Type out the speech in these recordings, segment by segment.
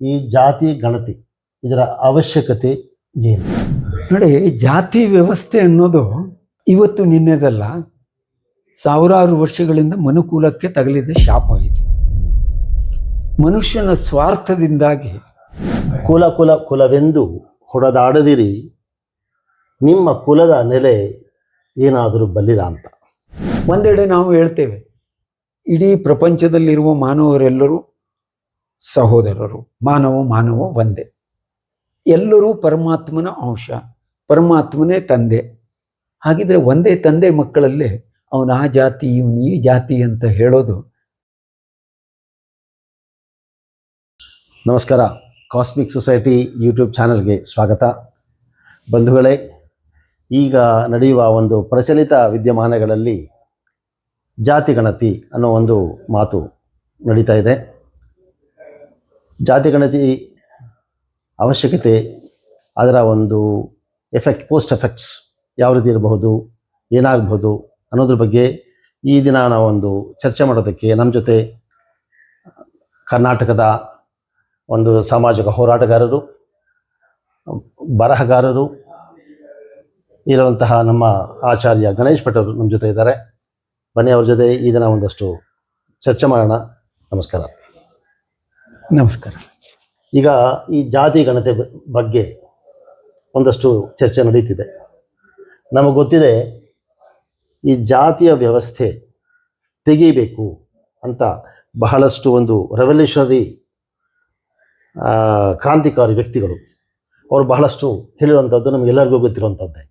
ಈ ಜಾತಿ ಗಣತಿ ಇದರ ಅವಶ್ಯಕತೆ ಏನು? ನೋಡಿ, ಜಾತಿ ವ್ಯವಸ್ಥೆ ಅನ್ನೋದು ಇವತ್ತು ನಿನ್ನೆದಲ್ಲ, ಸಾವಿರಾರು ವರ್ಷಗಳಿಂದ ಮನುಕುಲಕ್ಕೆ ತಗಲಿದ ಶಾಪ ಇದು. ಮನುಷ್ಯನ ಸ್ವಾರ್ಥದಿಂದಾಗಿ ಕುಲ ಕುಲ ಕುಲವೆಂದು ಹೊಡೆದಾಡದಿರಿ, ನಿಮ್ಮ ಕುಲದ ನೆಲೆ ಏನಾದರೂ ಬಲ್ಲಿರ ಅಂತ. ಒಂದೆಡೆ ನಾವು ಹೇಳ್ತೇವೆ, ಇಡೀ ಪ್ರಪಂಚದಲ್ಲಿರುವ ಮಾನವರೆಲ್ಲರೂ ಸಹೋದರರು, ಮಾನವ ಒಂದೇ, ಎಲ್ಲರೂ ಪರಮಾತ್ಮನ ಅಂಶ, ಪರಮಾತ್ಮನೇ ತಂದೆ. ಹಾಗಿದ್ರೆ ಒಂದೇ ತಂದೆ ಮಕ್ಕಳಲ್ಲೇ ಅವನು ಆ ಜಾತಿ ಇವನು ಈ ಜಾತಿ ಅಂತ ಹೇಳೋದು. ನಮಸ್ಕಾರ, ಕಾಸ್ಮಿಕ್ ಸೊಸೈಟಿ ಯೂಟ್ಯೂಬ್ ಚಾನಲ್ಗೆ ಸ್ವಾಗತ. ಬಂಧುಗಳೇ, ಈಗ ನಡೆಯುವ ಒಂದು ಪ್ರಚಲಿತ ವಿದ್ಯಮಾನಗಳಲ್ಲಿ ಜಾತಿ ಗಣತಿ ಅನ್ನೋ ಒಂದು ಮಾತು ನಡೀತಾ ಇದೆ. ಜಾತಿ ಗಣತಿ ಅವಶ್ಯಕತೆ, ಅದರ ಒಂದು ಪೋಸ್ಟ್ ಎಫೆಕ್ಟ್ಸ್ ಯಾವ ರೀತಿ ಇರಬಹುದು, ಏನಾಗಬಹುದು ಅನ್ನೋದ್ರ ಬಗ್ಗೆ ಈ ದಿನ ನಾವೊಂದು ಚರ್ಚೆ ಮಾಡೋದಕ್ಕೆ ನಮ್ಮ ಜೊತೆ ಕರ್ನಾಟಕದ ಒಂದು ಸಾಮಾಜಿಕ ಹೋರಾಟಗಾರರು, ಬರಹಗಾರರು ಇರುವಂತಹ ನಮ್ಮ ಆಚಾರ್ಯ ಗಣೇಶ್ ಭಟ್ ಅವರು ನಮ್ಮ ಜೊತೆ ಇದ್ದಾರೆ. ಬನ್ನಿ, ಅವ್ರ ಜೊತೆ ಈ ದಿನ ಒಂದಷ್ಟು ಚರ್ಚೆ ಮಾಡೋಣ. ನಮಸ್ಕಾರ. ನಮಸ್ಕಾರ. ಈಗ ಈ ಜಾತಿ ಗಣತಿ ಬಗ್ಗೆ ಒಂದಷ್ಟು ಚರ್ಚೆ ನಡೀತಿದೆ. ನಮಗೆ ಗೊತ್ತಿದೆ, ಈ ಜಾತಿಯ ವ್ಯವಸ್ಥೆ ತೆಗೀಬೇಕು ಅಂತ ಬಹಳಷ್ಟು ಒಂದು ರೆವಲ್ಯೂಷನರಿ ಕ್ರಾಂತಿಕಾರಿ ವ್ಯಕ್ತಿಗಳು ಅವರು ಬಹಳಷ್ಟು ಹೇಳಿರುವಂಥದ್ದು ನಮಗೆಲ್ಲರಿಗೂ ಗೊತ್ತಿರುವಂಥದ್ದೇ.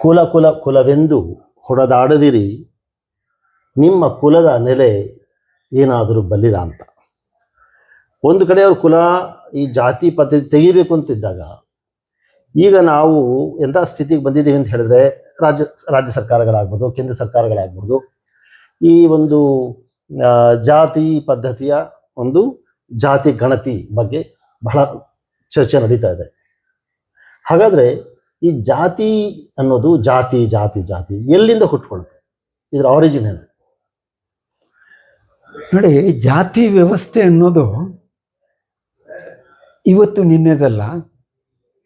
ಕುಲ ಕುಲ ಕುಲವೆಂದು ಹೊಡೆದಾಡದಿರಿ, ನಿಮ್ಮ ಕುಲದ ನೆಲೆ ಏನಾದರೂ ಬಲ್ಲಿರ ಅಂತ. ಒಂದು ಕಡೆ ಅವ್ರ ಕುಲ ಈ ಜಾತಿ ಪದ್ಧತಿ ತೆಗಿಬೇಕು ಅಂತಿದ್ದಾಗ, ಈಗ ನಾವು ಎಂಥ ಸ್ಥಿತಿಗೆ ಬಂದಿದ್ದೀವಿ ಅಂತ ಹೇಳಿದ್ರೆ, ರಾಜ್ಯ ಸರ್ಕಾರಗಳಾಗ್ಬೋದು, ಕೇಂದ್ರ ಸರ್ಕಾರಗಳಾಗ್ಬೋದು, ಈ ಒಂದು ಜಾತಿ ಪದ್ಧತಿಯ ಒಂದು ಜಾತಿ ಗಣತಿ ಬಗ್ಗೆ ಬಹಳ ಚರ್ಚೆ ನಡೀತಾ ಇದೆ. ಹಾಗಾದರೆ ಈ ಜಾತಿ ಅನ್ನೋದು ಜಾತಿ ಜಾತಿ ಜಾತಿ ಎಲ್ಲಿಂದ ಹುಟ್ಕೊಳುತ್ತೆ? ಇದರ ಆರಿಜಿನ್ ಏನು? ನೋಡಿ, ಜಾತಿ ವ್ಯವಸ್ಥೆ ಅನ್ನೋದು ಇವತ್ತು ನಿನ್ನೆದಲ್ಲ,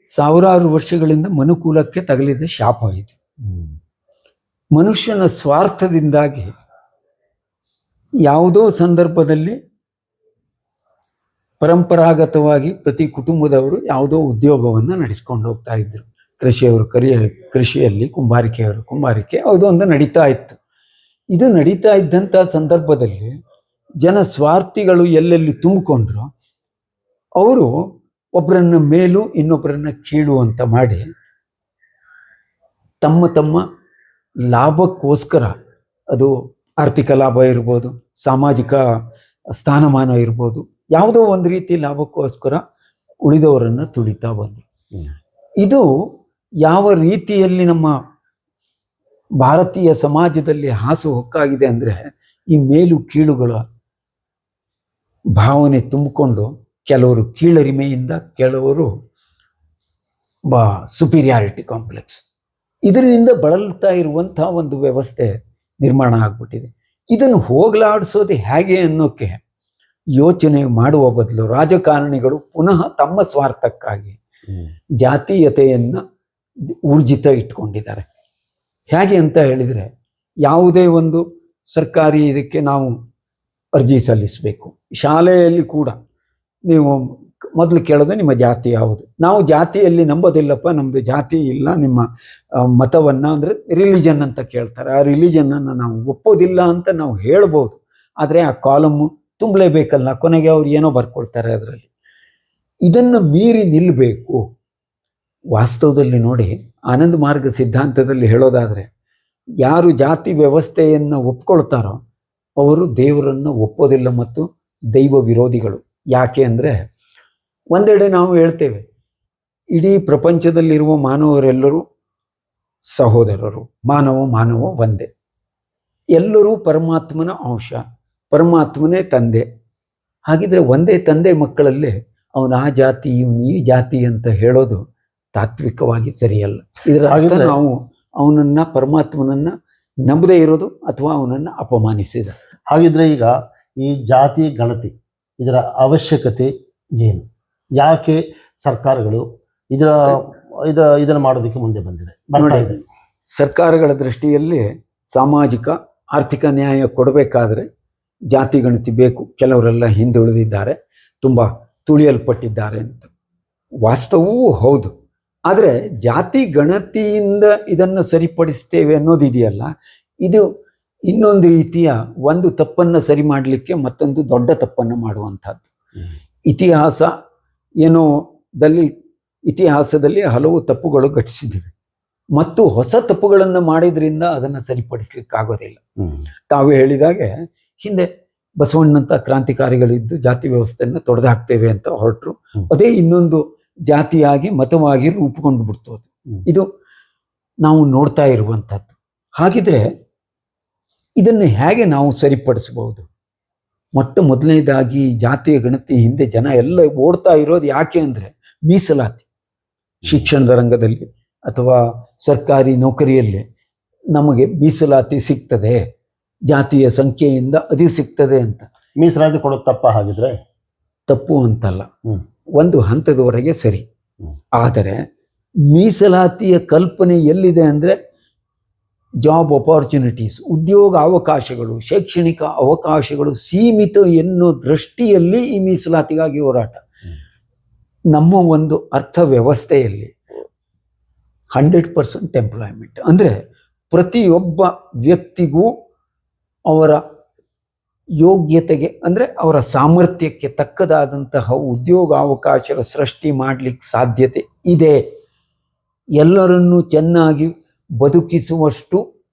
ಸಾವಿರಾರು ವರ್ಷಗಳಿಂದ ಮನುಕುಲಕ್ಕೆ ತಗಲಿದ ಶಾಪ ಇದು. ಮನುಷ್ಯನ ಸ್ವಾರ್ಥದಿಂದಾಗಿ ಯಾವುದೋ ಸಂದರ್ಭದಲ್ಲಿ ಪರಂಪರಾಗತವಾಗಿ ಪ್ರತಿ ಕುಟುಂಬದವರು ಯಾವುದೋ ಉದ್ಯೋಗವನ್ನು ನಡೆಸ್ಕೊಂಡು ಹೋಗ್ತಾ ಇದ್ರು. ಕೃಷಿಯವರು ಕೃಷಿಯಲ್ಲಿ, ಕುಂಬಾರಿಕೆ ಯಾವುದೊಂದು ನಡೀತಾ ಇತ್ತು. ಇದು ನಡೀತಾ ಇದ್ದಂಥ ಸಂದರ್ಭದಲ್ಲಿ ಜನ ಸ್ವಾರ್ಥಿಗಳು ಎಲ್ಲೆಲ್ಲಿ ತುಂಬಿಕೊಂಡ್ರು, ಅವರು ಒಬ್ಬರನ್ನ ಮೇಲು ಇನ್ನೊಬ್ಬರನ್ನ ಕೀಳು ಅಂತ ಮಾಡಿ ತಮ್ಮ ಲಾಭಕ್ಕೋಸ್ಕರ, ಅದು ಆರ್ಥಿಕ ಲಾಭ ಇರ್ಬೋದು, ಸಾಮಾಜಿಕ ಸ್ಥಾನಮಾನ ಇರ್ಬೋದು, ಯಾವುದೋ ಒಂದು ರೀತಿ ಲಾಭಕ್ಕೋಸ್ಕರ ಉಳಿದವರನ್ನು ತುಳಿತಾ ಬಂದರು. ಇದು ಯಾವ ರೀತಿಯಲ್ಲಿ ನಮ್ಮ ಭಾರತೀಯ ಸಮಾಜದಲ್ಲಿ ಹಾಸು ಹೊಕ್ಕಾಗಿದೆ ಅಂದರೆ, ಈ ಮೇಲು ಕೀಳುಗಳ ಭಾವನೆ ತುಂಬಿಕೊಂಡು ಕೆಲವರು ಕೀಳರಿಮೆಯಿಂದ, ಕೆಲವರು ಸುಪೀರಿಯಾರಿಟಿ ಕಾಂಪ್ಲೆಕ್ಸ್, ಇದರಿಂದ ಬಳಲ್ತಾ ಇರುವಂಥ ಒಂದು ವ್ಯವಸ್ಥೆ ನಿರ್ಮಾಣ ಆಗ್ಬಿಟ್ಟಿದೆ. ಇದನ್ನು ಹೋಗಲಾಡಿಸೋದು ಹೇಗೆ ಅನ್ನೋಕ್ಕೆ ಯೋಚನೆ ಮಾಡುವ ಬದಲು ರಾಜಕಾರಣಿಗಳು ಪುನಃ ತಮ್ಮ ಸ್ವಾರ್ಥಕ್ಕಾಗಿ ಜಾತೀಯತೆಯನ್ನು ಊರ್ಜಿತ ಇಟ್ಕೊಂಡಿದ್ದಾರೆ. ಹೇಗೆ ಅಂತ ಹೇಳಿದರೆ, ಯಾವುದೇ ಒಂದು ಸರ್ಕಾರಿ ಇದಕ್ಕೆ ನಾವು ಅರ್ಜಿ ಸಲ್ಲಿಸಬೇಕು. ಶಾಲೆಯಲ್ಲಿ ಕೂಡ ನೀವು ಮೊದಲು ಕೇಳೋದು ನಿಮ್ಮ ಜಾತಿ ಯಾವುದು. ನಾವು ಜಾತಿಯಲ್ಲಿ ನಂಬೋದಿಲ್ಲಪ್ಪ, ನಮ್ಮದು ಜಾತಿ ಇಲ್ಲ, ನಿಮ್ಮ ಮತವನ್ನು ಅಂದರೆ ರಿಲಿಜನ್ ಅಂತ ಕೇಳ್ತಾರೆ. ಆ ರಿಲಿಜನ್ನನ್ನು ನಾವು ಒಪ್ಪೋದಿಲ್ಲ ಅಂತ ನಾವು ಹೇಳ್ಬೋದು, ಆದರೆ ಆ ಕಾಲಮ್ಮು ತುಂಬಲೇಬೇಕಲ್ಲ, ಕೊನೆಗೆ ಅವ್ರು ಏನೋ ಬರ್ಕೊಳ್ತಾರೆ ಅದರಲ್ಲಿ. ಇದನ್ನು ಮೀರಿ ನಿಲ್ಲಬೇಕು. ವಾಸ್ತವದಲ್ಲಿ ನೋಡಿ, ಆನಂದ ಮಾರ್ಗ ಸಿದ್ಧಾಂತದಲ್ಲಿ ಹೇಳೋದಾದರೆ, ಯಾರು ಜಾತಿ ವ್ಯವಸ್ಥೆಯನ್ನು ಒಪ್ಕೊಳ್ತಾರೋ ಅವರು ದೇವರನ್ನು ಒಪ್ಪೋದಿಲ್ಲ ಮತ್ತು ದೈವ ವಿರೋಧಿಗಳು. ಯಾಕೆ ಅಂದರೆ, ಒಂದೆಡೆ ನಾವು ಹೇಳ್ತೇವೆ, ಇಡೀ ಪ್ರಪಂಚದಲ್ಲಿರುವ ಮಾನವರೆಲ್ಲರೂ ಸಹೋದರರು, ಮಾನವ ಒಂದೇ, ಎಲ್ಲರೂ ಪರಮಾತ್ಮನ ಅಂಶ, ಪರಮಾತ್ಮನೇ ತಂದೆ. ಹಾಗಿದ್ರೆ ಒಂದೇ ತಂದೆ ಮಕ್ಕಳಲ್ಲೇ ಅವನು ಆ ಜಾತಿ ಇವನು ಈ ಜಾತಿ ಅಂತ ಹೇಳೋದು ತಾತ್ವಿಕವಾಗಿ ಸರಿಯಲ್ಲ. ಇದರ ಅರ್ಥ ನಾವು ಅವನನ್ನ, ಪರಮಾತ್ಮನನ್ನ ನಂಬದೇ ಇರೋದು ಅಥವಾ ಅವನನ್ನು ಅಪಮಾನಿಸಿದ. ಹಾಗಿದ್ರೆ ಈಗ ಈ ಜಾತಿ ಗಣತಿ ಇದರ ಅವಶ್ಯಕತೆ ಏನು? ಯಾಕೆ ಸರ್ಕಾರಗಳು ಇದನ್ನು ಮಾಡೋದಕ್ಕೆ ಮುಂದೆ ಬರ್ತಾ ಇದೆ? ಸರ್ಕಾರಗಳ ದೃಷ್ಟಿಯಲ್ಲಿ ಸಾಮಾಜಿಕ ಆರ್ಥಿಕ ನ್ಯಾಯ ಕೊಡಬೇಕಾದ್ರೆ ಜಾತಿ ಗಣತಿ ಬೇಕು. ಕೆಲವರೆಲ್ಲ ಹಿಂದುಳಿದಿದ್ದಾರೆ, ತುಂಬ ತುಳಿಯಲ್ಪಟ್ಟಿದ್ದಾರೆ ಅಂತ ವಾಸ್ತವವೂ ಹೌದು. ಆದರೆ ಜಾತಿ ಗಣತಿಯಿಂದ ಇದನ್ನು ಸರಿಪಡಿಸ್ತೇವೆ ಅನ್ನೋದಿದೆಯಲ್ಲ, ಇದು ಇನ್ನೊಂದು ರೀತಿಯ ಒಂದು ತಪ್ಪನ್ನು ಸರಿ ಮಾಡಲಿಕ್ಕೆ ಮತ್ತೊಂದು ದೊಡ್ಡ ತಪ್ಪನ್ನು ಮಾಡುವಂಥದ್ದು. ಇತಿಹಾಸದಲ್ಲಿ ಹಲವು ತಪ್ಪುಗಳು ಘಟಿಸಿದ್ದೀವಿ ಮತ್ತು ಹೊಸ ತಪ್ಪುಗಳನ್ನು ಮಾಡಿದ್ರಿಂದ ಅದನ್ನು ಸರಿಪಡಿಸ್ಲಿಕ್ಕೆ ಆಗೋದಿಲ್ಲ. ತಾವು ಹೇಳಿದಾಗೆ ಹಿಂದೆ ಬಸವಣ್ಣಂತ ಕ್ರಾಂತಿಕಾರಿಗಳಿದ್ದು ಜಾತಿ ವ್ಯವಸ್ಥೆಯನ್ನು ತೊಡೆದಾಕ್ತೇವೆ ಅಂತ ಹೊರಟರು. ಅದೇ ಇನ್ನೊಂದು ಜಾತಿಯಾಗಿ ಮತವಾಗಿ ರೂಪುಕೊಂಡು ಬಿಡ್ತು. ಇದು ನಾವು ನೋಡ್ತಾ ಇರುವಂಥದ್ದು. ಹಾಗಿದ್ರೆ ಇದನ್ನು ಹೇಗೆ ನಾವು ಸರಿಪಡಿಸಬಹುದು? ಮೊದಲನೇದಾಗಿ ಜಾತಿಯ ಗಣತಿ ಹಿಂದೆ ಜನ ಎಲ್ಲ ಓಡ್ತಾ ಇರೋದು ಯಾಕೆ ಅಂದರೆ ಮೀಸಲಾತಿ. ಶಿಕ್ಷಣದ ರಂಗದಲ್ಲಿ ಅಥವಾ ಸರ್ಕಾರಿ ನೌಕರಿಯಲ್ಲಿ ನಮಗೆ ಮೀಸಲಾತಿ ಸಿಗ್ತದೆ, ಜಾತಿಯ ಸಂಖ್ಯೆಯಿಂದ ಅದು ಸಿಗ್ತದೆ ಅಂತ. ಮೀಸಲಾತಿ ಕೊಡೋದು ತಪ್ಪ? ಹಾಗಿದ್ರೆ ತಪ್ಪು ಅಂತಲ್ಲ, ಒಂದು ಹಂತದವರೆಗೆ ಸರಿ. ಆದರೆ ಮೀಸಲಾತಿಯ ಕಲ್ಪನೆ ಎಲ್ಲಿದೆ ಅಂದರೆ ಜಾಬ್ ಅಪಾರ್ಚುನಿಟೀಸ್, ಉದ್ಯೋಗ ಅವಕಾಶಗಳು, ಶೈಕ್ಷಣಿಕ ಅವಕಾಶಗಳು ಸೀಮಿತ ಎನ್ನುವ ದೃಷ್ಟಿಯಲ್ಲಿ ಈ ಮೀಸಲಾತಿಗಾಗಿ ಹೋರಾಟ. ನಮ್ಮ ಒಂದು ಅರ್ಥವ್ಯವಸ್ಥೆಯಲ್ಲಿ 100% ಎಂಪ್ಲಾಯ್ಮೆಂಟ್ ಅಂದರೆ ಪ್ರತಿಯೊಬ್ಬ ವ್ಯಕ್ತಿಗೂ ಅವರ ಯೋಗ್ಯತೆಗೆ ಅಂದರೆ ಅವರ ಸಾಮರ್ಥ್ಯಕ್ಕೆ ತಕ್ಕದಾದಂತಹ ಉದ್ಯೋಗಾವಕಾಶಗಳ ಸೃಷ್ಟಿ ಮಾಡಲಿಕ್ಕೆ ಸಾಧ್ಯತೆ ಇದೆ. ಎಲ್ಲರನ್ನೂ ಚೆನ್ನಾಗಿ ಬದುಕಿಸುವಷ್ಟು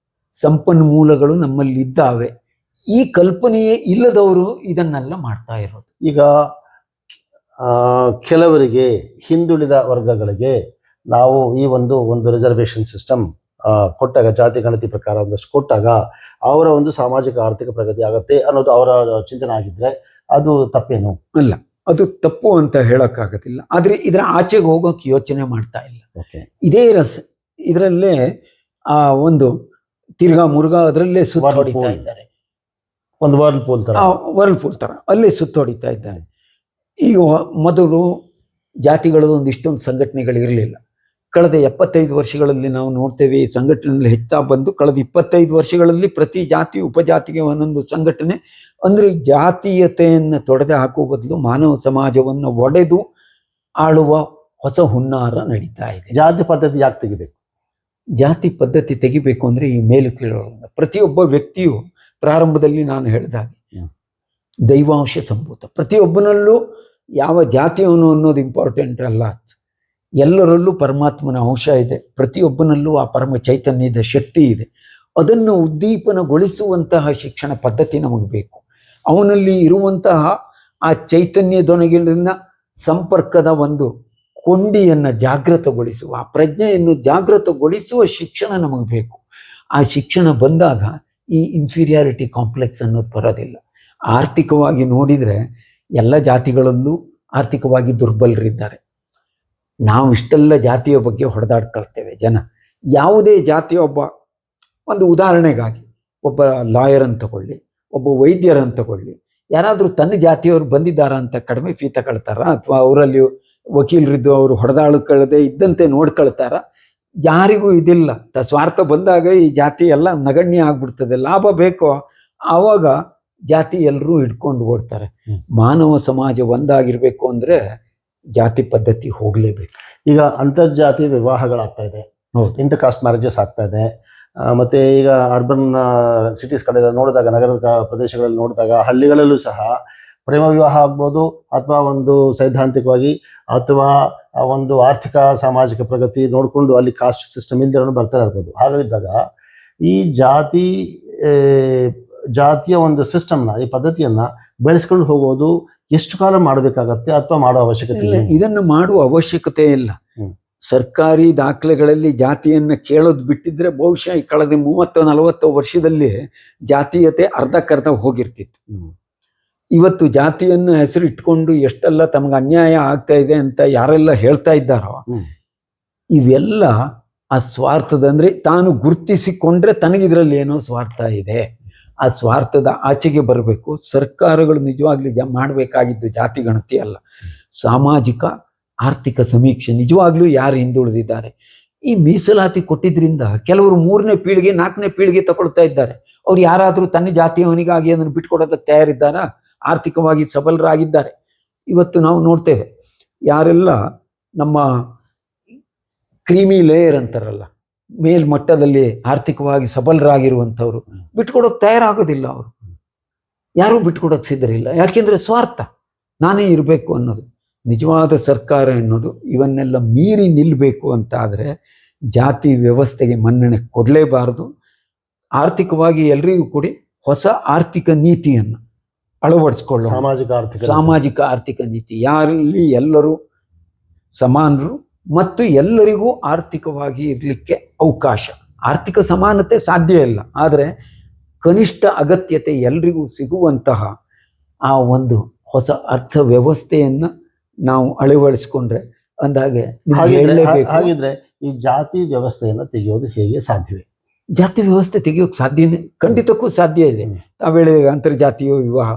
ಸಂಪನ್ಮೂಲಗಳು ನಮ್ಮಲ್ಲಿದ್ದಾವೆ. ಈ ಕಲ್ಪನೆಯೇ ಇಲ್ಲದವರು ಇದನ್ನೆಲ್ಲ ಮಾಡ್ತಾ ಇರೋದು. ಈಗ ಕೆಲವರಿಗೆ, ಹಿಂದುಳಿದ ವರ್ಗಗಳಿಗೆ ನಾವು ಈ ಒಂದು ರಿಸರ್ವೇಷನ್ ಸಿಸ್ಟಮ್ ಕೊಟ್ಟಾಗ, ಜಾತಿ ಗಣತಿ ಪ್ರಕಾರ ಒಂದಷ್ಟು ಕೊಟ್ಟಾಗ ಅವರ ಒಂದು ಸಾಮಾಜಿಕ ಆರ್ಥಿಕ ಪ್ರಗತಿ ಆಗುತ್ತೆ ಅನ್ನೋದು ಅವರ ಚಿಂತನೆ ಆಗಿದ್ರೆ ಅದು ತಪ್ಪೇನು? ಅಲ್ಲ, ಅದು ತಪ್ಪು ಅಂತ ಹೇಳೋಕ್ಕಾಗೋದಿಲ್ಲ. ಆದರೆ ಇದರ ಆಚೆಗೆ ಹೋಗೋಕೆ ಯೋಚನೆ ಮಾಡ್ತಾ ಇಲ್ಲ. ಇದೇ ಇದರಲ್ಲೇ ಒಂದು ತಿರ್ಗಾ ಮುರುಗಾ ಅದರಲ್ಲೇ ಸುತ್ತ ಹೊಡಿತಾ ಇದ್ದಾರೆ. ಒಂದು ವರ್ಲ್ಪೂಲ್ ತರ ಅಲ್ಲೇ ಸುತ್ತ ಹೊಡಿತಾ ಇದ್ದಾರೆ. ಈಗ ಮೊದಲು ಜಾತಿಗಳು ಒಂದಿಷ್ಟೊಂದು ಸಂಘಟನೆಗಳಿರಲಿಲ್ಲ. ಕಳೆದ 75 ವರ್ಷಗಳಲ್ಲಿ ನಾವು ನೋಡ್ತೇವೆ ಈ ಸಂಘಟನೆಯಲ್ಲಿ ಹೆಚ್ಚಾ ಬಂದು ಕಳೆದ 25 ವರ್ಷಗಳಲ್ಲಿ ಪ್ರತಿ ಜಾತಿ ಉಪಜಾತಿಗೆ ಒಂದೊಂದು ಸಂಘಟನೆ. ಅಂದರೆ ಜಾತೀಯತೆಯನ್ನು ತೊಡೆದು ಹಾಕುವ ಬದಲು ಮಾನವ ಸಮಾಜವನ್ನು ಒಡೆದು ಆಳುವ ಹೊಸ ಹುನ್ನಾರ ನಡೀತಾ ಇದೆ. ಜಾತಿ ಪದ್ಧತಿ ಯಾಕೆ ತೆಗಿಬೇಕು? ಜಾತಿ ಪದ್ಧತಿ ತೆಗಿಬೇಕು ಅಂದರೆ ಈ ಮೇಲು ಕೀಳೋದ್ರಿಂದ ಪ್ರತಿಯೊಬ್ಬ ವ್ಯಕ್ತಿಯು ಪ್ರಾರಂಭದಲ್ಲಿ ನಾನು ಹೇಳಿದಾಗೆ ದೈವಾಂಶ ಸಂಭೂತ. ಪ್ರತಿಯೊಬ್ಬನಲ್ಲೂ ಯಾವ ಜಾತಿಯವನು ಅನ್ನೋದು ಇಂಪಾರ್ಟೆಂಟ್ ಅಲ್ಲ. ಎಲ್ಲರಲ್ಲೂ ಪರಮಾತ್ಮನ ಅಂಶ ಇದೆ. ಪ್ರತಿಯೊಬ್ಬನಲ್ಲೂ ಆ ಪರಮ ಚೈತನ್ಯದ ಶಕ್ತಿ ಇದೆ. ಅದನ್ನು ಉದ್ದೀಪನಗೊಳಿಸುವಂತಹ ಶಿಕ್ಷಣ ಪದ್ಧತಿ ನಮಗೆ ಬೇಕು. ಅವನಲ್ಲಿ ಇರುವಂತಹ ಆ ಚೈತನ್ಯದೊಳಗಿನ ಸಂಪರ್ಕದ ಒಂದು ಕೊಂಡಿಯನ್ನು ಜಾಗೃತಗೊಳಿಸುವ, ಆ ಪ್ರಜ್ಞೆಯನ್ನು ಜಾಗೃತಗೊಳಿಸುವ ಶಿಕ್ಷಣ ನಮಗೆ ಬೇಕು. ಆ ಶಿಕ್ಷಣ ಬಂದಾಗ ಈ ಇನ್ಫೀರಿಯಾರಿಟಿ ಕಾಂಪ್ಲೆಕ್ಸ್ ಅನ್ನೋದು ಬರೋದಿಲ್ಲ. ಆರ್ಥಿಕವಾಗಿ ನೋಡಿದರೆ ಎಲ್ಲ ಜಾತಿಗಳಲ್ಲೂ ಆರ್ಥಿಕವಾಗಿ ದುರ್ಬಲರಿದ್ದಾರೆ. ನಾವು ಇಷ್ಟೆಲ್ಲ ಜಾತಿಯ ಬಗ್ಗೆ ಹೊಡೆದಾಡ್ಕೊಳ್ತೇವೆ ಜನ. ಯಾವುದೇ ಜಾತಿಯ ಒಂದು ಉದಾಹರಣೆಗಾಗಿ ಒಬ್ಬ ಲಾಯರ್ ಅಂತ ತಗೊಳ್ಳಿ, ಒಬ್ಬ ವೈದ್ಯರನ್ನು ತಗೊಳ್ಳಿ, ಯಾರಾದರೂ ತನ್ನ ಜಾತಿಯವರು ಬಂದಿದ್ದಾರಾ ಅಂತ ಕಡಿಮೆ ಫೀ ತಗೊಳ್ತಾರ, ಅಥವಾ ಅವರಲ್ಲಿ ವಕೀಲರಿದ್ದು ಅವರು ಹೊಡೆದಾಡ್ಕೊಳ್ಳದೆ ಇದ್ದಂತೆ ನೋಡ್ಕೊಳ್ತಾರ? ಯಾರಿಗೂ ಇದಿಲ್ಲ. ಸ್ವಾರ್ಥ ಬಂದಾಗ ಈ ಜಾತಿ ಎಲ್ಲ ನಗಣ್ಯ ಆಗ್ಬಿಡ್ತದೆ. ಲಾಭ ಬೇಕೋ ಆವಾಗ ಜಾತಿ ಎಲ್ಲರೂ ಹಿಡ್ಕೊಂಡು ಓಡ್ತಾರೆ. ಮಾನವ ಸಮಾಜ ಒಂದಾಗಿರ್ಬೇಕು ಅಂದರೆ ಜಾತಿ ಪದ್ಧತಿ ಹೋಗಲೇಬೇಕು. ಈಗ ಅಂತರ್ಜಾತಿ ವಿವಾಹಗಳಾಗ್ತಾ ಇದೆ, ಇಂಟರ್ ಕಾಸ್ಟ್ ಮ್ಯಾರೇಜಸ್ ಆಗ್ತಾ ಇದೆ. ಮತ್ತು ಈಗ ಅರ್ಬನ್ ಸಿಟೀಸ್ ಕಡೆ ನೋಡಿದಾಗ, ನಗರದ ಪ್ರದೇಶಗಳಲ್ಲಿ ನೋಡಿದಾಗ, ಹಳ್ಳಿಗಳಲ್ಲೂ ಸಹ ಪ್ರೇಮ ವಿವಾಹ ಆಗ್ಬೋದು, ಅಥವಾ ಒಂದು ಸೈದ್ಧಾಂತಿಕವಾಗಿ ಅಥವಾ ಒಂದು ಆರ್ಥಿಕ ಸಾಮಾಜಿಕ ಪ್ರಗತಿ ನೋಡಿಕೊಂಡು ಅಲ್ಲಿ ಕಾಸ್ಟ್ ಸಿಸ್ಟಮ್ ಇಲ್ದಿರೋನು ಬರ್ತಾ ಇರ್ಬೋದು. ಹಾಗಿದ್ದಾಗ ಈ ಜಾತಿಯ ಒಂದು ಸಿಸ್ಟಮ್ನ, ಈ ಪದ್ಧತಿಯನ್ನು ಬೆಳೆಸ್ಕೊಂಡು ಹೋಗೋದು ಎಷ್ಟು ಕಾಲ ಮಾಡಬೇಕಾಗತ್ತೆ ಅಥವಾ ಮಾಡೋ ಅವಶ್ಯಕತೆ ಇಲ್ಲ? ಇದನ್ನು ಮಾಡುವ ಅವಶ್ಯಕತೆ ಇಲ್ಲ. ಸರ್ಕಾರಿ ದಾಖಲೆಗಳಲ್ಲಿ ಜಾತಿಯನ್ನು ಕೇಳೋದು ಬಿಟ್ಟಿದ್ರೆ ಬಹುಶಃ ಈ ಕಳೆದ 30-40 ವರ್ಷದಲ್ಲಿ ಜಾತೀಯತೆ ಅರ್ಧಕ್ಕರ್ಧ ಹೋಗಿರ್ತಿತ್ತು. ಇವತ್ತು ಜಾತಿಯನ್ನು ಹೆಸರು ಇಟ್ಕೊಂಡು ಎಷ್ಟೆಲ್ಲ ತಮಗೆ ಅನ್ಯಾಯ ಆಗ್ತಾ ಇದೆ ಅಂತ ಯಾರೆಲ್ಲ ಹೇಳ್ತಾ ಇದ್ದಾರೋ, ಇವೆಲ್ಲ ಆ ಸ್ವಾರ್ಥದ, ಅಂದರೆ ತಾನು ಗುರುತಿಸಿಕೊಂಡ್ರೆ ತನಗಿದ್ರಲ್ಲಿ ಏನೋ ಸ್ವಾರ್ಥ ಇದೆ ಆ ಸ್ವಾರ್ಥದ ಆಚೆಗೆ ಬರಬೇಕು. ಸರ್ಕಾರಗಳು ನಿಜವಾಗ್ಲೂ ಮಾಡಬೇಕಾಗಿದ್ದು ಜಾತಿ ಗಣತಿ ಅಲ್ಲ, ಸಾಮಾಜಿಕ ಆರ್ಥಿಕ ಸಮೀಕ್ಷೆ. ನಿಜವಾಗ್ಲೂ ಯಾರು ಹಿಂದುಳಿದಿದ್ದಾರೆ. ಈ ಮೀಸಲಾತಿ ಕೊಟ್ಟಿದ್ರಿಂದ ಕೆಲವರು 3ನೇ ಪೀಳಿಗೆ 4ನೇ ಪೀಳಿಗೆ ತಗೊಳ್ತಾ ಇದ್ದಾರೆ. ಅವ್ರು ಯಾರಾದರೂ ತನ್ನ ಜಾತಿಯವನಿಗಾಗಿ ಅದನ್ನು ಬಿಟ್ಕೊಡೋದಕ್ಕೆ ತಯಾರಿದ್ದಾರಾ? ಆರ್ಥಿಕವಾಗಿ ಸಬಲರಾಗಿದ್ದಾರೆ. ಇವತ್ತು ನಾವು ನೋಡ್ತೇವೆ, ಯಾರೆಲ್ಲ ನಮ್ಮ ಕ್ರೀಮಿ ಲೇಯರ್ ಅಂತಾರಲ್ಲ, ಮೇಲ್ಮಟ್ಟದಲ್ಲಿ ಆರ್ಥಿಕವಾಗಿ ಸಬಲರಾಗಿರುವಂಥವ್ರು ಬಿಟ್ಕೊಡೋಕೆ ತಯಾರಾಗೋದಿಲ್ಲ. ಅವರು ಯಾರೂ ಬಿಟ್ಕೊಡೋಕೆ ಸಿದ್ಧರಿಲ್ಲ. ಯಾಕೆಂದರೆ ಸ್ವಾರ್ಥ, ನಾನೇ ಇರಬೇಕು ಅನ್ನೋದು. ನಿಜವಾದ ಸರ್ಕಾರ ಎನ್ನುವುದು ಇವನ್ನೆಲ್ಲ ಮೀರಿ ನಿಲ್ಲಬೇಕು ಅಂತ ಆದರೆ ಜಾತಿ ವ್ಯವಸ್ಥೆಗೆ ಮನ್ನಣೆ ಕೊಡಲೇಬಾರದು. ಆರ್ಥಿಕವಾಗಿ ಎಲ್ರಿಗೂ ಕೂಡಿ ಹೊಸ ಆರ್ಥಿಕ ನೀತಿಯನ್ನು ಅಳವಡಿಸ್ಕೊಳ್ಳೋ, ಸಾಮಾಜಿಕ ಆರ್ಥಿಕ ನೀತಿ, ಯಾರಲ್ಲಿ ಎಲ್ಲರೂ ಸಮಾನರು ಮತ್ತು ಎಲ್ಲರಿಗೂ ಆರ್ಥಿಕವಾಗಿ ಇರಲಿಕ್ಕೆ ಅವಕಾಶ. ಆರ್ಥಿಕ ಸಮಾನತೆ ಸಾಧ್ಯ ಇಲ್ಲ, ಆದರೆ ಕನಿಷ್ಠ ಅಗತ್ಯತೆ ಎಲ್ರಿಗೂ ಸಿಗುವಂತಹ ಆ ಒಂದು ಹೊಸ ಅರ್ಥ ವ್ಯವಸ್ಥೆಯನ್ನು ನಾವು ಅಳವಡಿಸ್ಕೊಂಡ್ರೆ ಅಂದಾಗೆ ಹಾಗಿದ್ರೆ ಈ ಜಾತಿ ವ್ಯವಸ್ಥೆಯನ್ನು ತೆಗೆಯೋದು ಹೇಗೆ ಸಾಧ್ಯವೇ? ಜಾತಿ ವ್ಯವಸ್ಥೆ ತೆಗೆಯೋಕೆ ಸಾಧ್ಯನೇ, ಖಂಡಿತಕ್ಕೂ ಸಾಧ್ಯ ಇದೆ. ತಾವು ಹೇಳಿ ಅಂತರ್ಜಾತೀಯ ವಿವಾಹ,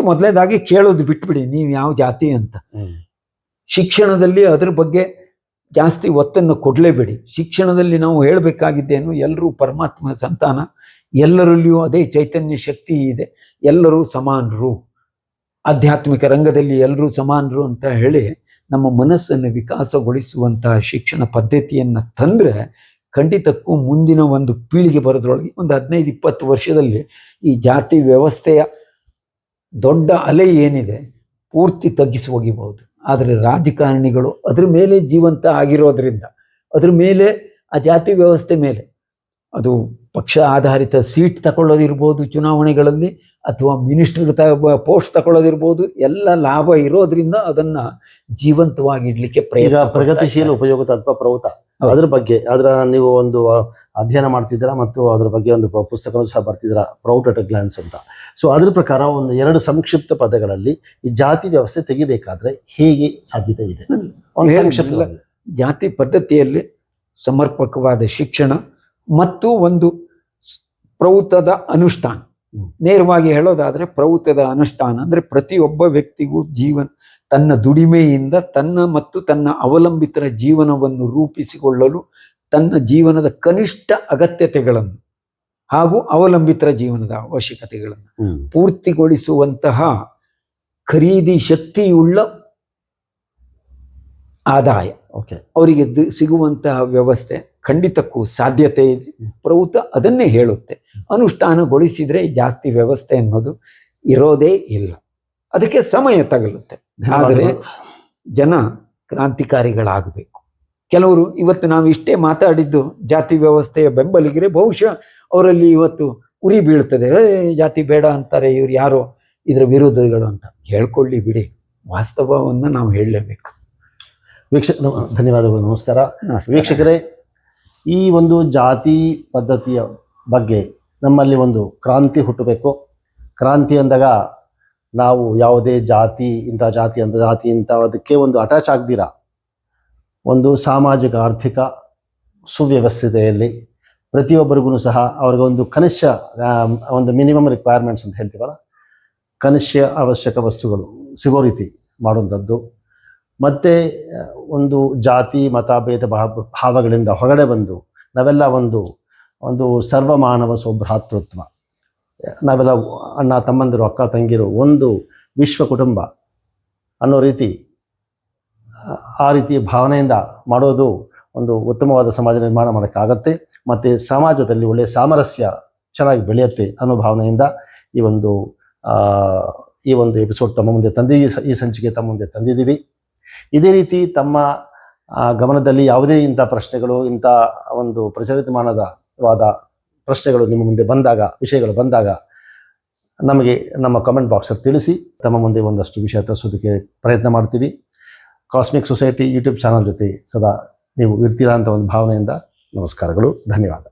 ಮೊದಲನೇದಾಗಿ ಕೇಳೋದು ಬಿಟ್ಬಿಡಿ ನೀವು ಯಾವ ಜಾತಿ ಅಂತ. ಶಿಕ್ಷಣದಲ್ಲಿ ಅದ್ರ ಬಗ್ಗೆ ಜಾಸ್ತಿ ಒತ್ತನ್ನು ಕೊಡಲೇಬೇಡಿ. ಶಿಕ್ಷಣದಲ್ಲಿ ನಾವು ಹೇಳಬೇಕಾಗಿದ್ದೇನು, ಎಲ್ಲರೂ ಪರಮಾತ್ಮ ಸಂತಾನ, ಎಲ್ಲರಲ್ಲಿಯೂ ಅದೇ ಚೈತನ್ಯ ಶಕ್ತಿ ಇದೆ, ಎಲ್ಲರೂ ಸಮಾನರು, ಆಧ್ಯಾತ್ಮಿಕ ರಂಗದಲ್ಲಿ ಎಲ್ಲರೂ ಸಮಾನರು ಅಂತ ಹೇಳಿ ನಮ್ಮ ಮನಸ್ಸನ್ನು ವಿಕಾಸಗೊಳಿಸುವಂತಹ ಶಿಕ್ಷಣ ಪದ್ಧತಿಯನ್ನು ತಂದರೆ ಖಂಡಿತಕ್ಕೂ ಮುಂದಿನ ಒಂದು ಪೀಳಿಗೆ ಬರೋದ್ರೊಳಗೆ ಒಂದು 15-20 ವರ್ಷದಲ್ಲಿ ಈ ಜಾತಿ ವ್ಯವಸ್ಥೆಯ ದೊಡ್ಡ ಅಲೆ ಏನಿದೆ ಪೂರ್ತಿ ತಗ್ಗಿಸಿ ಹೋಗಿಬಹುದು. ಆದರೆ ರಾಜಕಾರಣಿಗಳು ಅದ್ರ ಮೇಲೆ ಜೀವಂತ ಆಗಿರೋದ್ರಿಂದ, ಅದ್ರ ಮೇಲೆ ಆ ಜಾತಿ ವ್ಯವಸ್ಥೆ ಮೇಲೆ ಅದು ಪಕ್ಷ ಆಧಾರಿತ ಸೀಟ್ ತಗೊಳ್ಳೋದಿರ್ಬೋದು ಚುನಾವಣೆಗಳಲ್ಲಿ, ಅಥವಾ ಮಿನಿಸ್ಟರ್ ಪೋಸ್ಟ್ ತಗೊಳ್ಳೋದಿರ್ಬೋದು, ಎಲ್ಲ ಲಾಭ ಇರೋದ್ರಿಂದ ಅದನ್ನ ಜೀವಂತವಾಗಿಡ್ಲಿಕ್ಕೆ ಪ್ರಗತಿಶೀಲ ಉಪಯೋಗ ತತ್ವ ಪ್ರವೃತ್ತ ಅದ್ರ ಬಗ್ಗೆ ನೀವು ಒಂದು ಅಧ್ಯಯನ ಮಾಡ್ತಿದ್ದೀರಾ ಮತ್ತು ಅದ್ರ ಬಗ್ಗೆ ಒಂದು ಪುಸ್ತಕ ಸಹ ಬರ್ತಿದ್ದೀರಾ, ಪ್ರೌಡ್ ಅಟ್ ಅ ಗ್ಲಾನ್ಸ್ ಅಂತ. ಸೊ ಅದ್ರ ಪ್ರಕಾರ ಒಂದು 2 ಸಂಕ್ಷಿಪ್ತ ಪದಗಳಲ್ಲಿ ಈ ಜಾತಿ ವ್ಯವಸ್ಥೆ ತೆಗಿಬೇಕಾದ್ರೆ ಹೇಗೆ ಸಾಧ್ಯತೆ ಇದೆ? ಜಾತಿ ಪದ್ಧತಿಯಲ್ಲಿ ಸಮರ್ಪಕವಾದ ಶಿಕ್ಷಣ ಮತ್ತು ಒಂದು ಪ್ರೌತದ ಅನುಷ್ಠಾನ. ನೇರವಾಗಿ ಹೇಳೋದಾದ್ರೆ ಪ್ರೌತದ ಅನುಷ್ಠಾನ ಅಂದ್ರೆ ಪ್ರತಿಯೊಬ್ಬ ವ್ಯಕ್ತಿಗೂ ತನ್ನ ದುಡಿಮೆಯಿಂದ ತನ್ನ ಮತ್ತು ತನ್ನ ಅವಲಂಬಿತರ ಜೀವನವನ್ನು ರೂಪಿಸಿಕೊಳ್ಳಲು ತನ್ನ ಜೀವನದ ಕನಿಷ್ಠ ಅಗತ್ಯತೆಗಳನ್ನು ಹಾಗೂ ಅವಲಂಬಿತರ ಜೀವನದ ಅವಶ್ಯಕತೆಗಳನ್ನು ಪೂರ್ತಿಗೊಳಿಸುವಂತಹ ಖರೀದಿ ಶಕ್ತಿಯುಳ್ಳ ಆದಾಯ ಅವರಿಗೆ ಸಿಗುವಂತಹ ವ್ಯವಸ್ಥೆ ಖಂಡಿತಕ್ಕೂ ಸಾಧ್ಯತೆ ಇದೆ. ಪ್ರೌತ ಅದನ್ನೇ ಹೇಳುತ್ತೆ. ಅನುಷ್ಠಾನಗೊಳಿಸಿದ್ರೆ ಜಾಸ್ತಿ ವ್ಯವಸ್ಥೆ ಅನ್ನೋದು ಇರೋದೇ ಇಲ್ಲ, ಅದಕ್ಕೆ ಸಮಯ ತಗಲುತ್ತೆ. ಆದರೆ ಜನ ಕ್ರಾಂತಿಕಾರಿಗಳಾಗಬೇಕು. ಕೆಲವರು ಇವತ್ತು ನಾವು ಇಷ್ಟೇ ಮಾತಾಡಿದ್ದು ಜಾತಿ ವ್ಯವಸ್ಥೆಯ ಬೆಂಬಲಿಗರೆ, ಬಹುಶಃ ಅವರಲ್ಲಿ ಇವತ್ತು ಉರಿ ಬೀಳ್ತದೆ, ಜಾತಿ ಬೇಡ ಅಂತಾರೆ ಇವ್ರು ಯಾರೋ ಇದರ ವಿರೋಧಿಗಳು ಅಂತ. ಹೇಳ್ಕೊಳ್ಳಿ ಬಿಡಿ, ವಾಸ್ತವವನ್ನು ನಾವು ಹೇಳಲೇಬೇಕು. ಧನ್ಯವಾದಗಳು, ನಮಸ್ಕಾರ. ವೀಕ್ಷಕರೇ, ಈ ಒಂದು ಜಾತಿ ಪದ್ಧತಿಯ ಬಗ್ಗೆ ನಮ್ಮಲ್ಲಿ ಒಂದು ಕ್ರಾಂತಿ ಹುಟ್ಟಬೇಕು. ಕ್ರಾಂತಿ ಅಂದಾಗ ನಾವು ಯಾವುದೇ ಜಾತಿ ಇಂಥ ಜಾತಿ ಅಂತ ಜಾತಿ ಇಂಥ ಅದಕ್ಕೆ ಒಂದು ಅಟ್ಯಾಚ್ ಆಗ್ದಿರ ಒಂದು ಸಾಮಾಜಿಕ ಆರ್ಥಿಕ ಸುವ್ಯವಸ್ಥೆಯಲ್ಲಿ ಪ್ರತಿಯೊಬ್ಬರಿಗೂ ಸಹ ಅವ್ರಿಗೊಂದು ಕನಿಷ್ಠ ಒಂದು ಮಿನಿಮಮ್ ರಿಕ್ವೈರ್ಮೆಂಟ್ಸ್ ಅಂತ ಹೇಳ್ತೀವಲ್ಲ, ಕನಿಷ್ಠ ಅವಶ್ಯಕ ವಸ್ತುಗಳು ಸಿಗೋ ರೀತಿ ಮಾಡುವಂಥದ್ದು. ಮತ್ತು ಒಂದು ಜಾತಿ ಮತ ಭೇದ ಭಾವಗಳಿಂದ ಹೊರಗಡೆ ಬಂದು ನಾವೆಲ್ಲ ಒಂದು ಸರ್ವಮಾನವ ಸೌಭ್ರಾತೃತ್ವ, ನಾವೆಲ್ಲ ಅಣ್ಣ ತಮ್ಮಂದಿರು ಅಕ್ಕ ತಂಗಿರು ಒಂದು ವಿಶ್ವ ಕುಟುಂಬ ಅನ್ನೋ ರೀತಿ, ಆ ರೀತಿ ಭಾವನೆಯಿಂದ ಮಾಡೋದು ಒಂದು ಉತ್ತಮವಾದ ಸಮಾಜ ನಿರ್ಮಾಣ ಮಾಡೋಕ್ಕಾಗತ್ತೆ. ಮತ್ತು ಸಮಾಜದಲ್ಲಿ ಒಳ್ಳೆಯ ಸಾಮರಸ್ಯ ಚೆನ್ನಾಗಿ ಬೆಳೆಯುತ್ತೆ ಅನ್ನೋ ಭಾವನೆಯಿಂದ ಈ ಒಂದು ಎಪಿಸೋಡ್ ತಮ್ಮ ಮುಂದೆ ಈ ಸಂಚಿಕೆ ತಮ್ಮ ಮುಂದೆ ತಂದಿದ್ದೀವಿ. ಇದೇ ರೀತಿ ತಮ್ಮ ಗಮನದಲ್ಲಿ ಯಾವುದೇ ಇಂಥ ಪ್ರಶ್ನೆಗಳು, ಇಂಥ ಒಂದು ಪ್ರಚಲಿತಮಾನವಾದ ಪ್ರಶ್ನೆಗಳು ನಿಮ್ಮ ಮುಂದೆ ಬಂದಾಗ, ವಿಷಯಗಳು ಬಂದಾಗ ನಮಗೆ ನಮ್ಮ ಕಮೆಂಟ್ ಬಾಕ್ಸಲ್ಲಿ ತಿಳಿಸಿ. ತಮ್ಮ ಮುಂದೆ ಒಂದಷ್ಟು ವಿಷಯ ತರಿಸೋದಕ್ಕೆ ಪ್ರಯತ್ನ ಮಾಡ್ತೀವಿ. ಕಾಸ್ಮಿಕ್ ಸೊಸೈಟಿ ಯೂಟ್ಯೂಬ್ ಚಾನಲ್ ಜೊತೆ ಸದಾ ನೀವು ಇರ್ತೀರಾ ಅಂತ ಒಂದು ಭಾವನೆಯಿಂದ ನಮಸ್ಕಾರಗಳು, ಧನ್ಯವಾದ.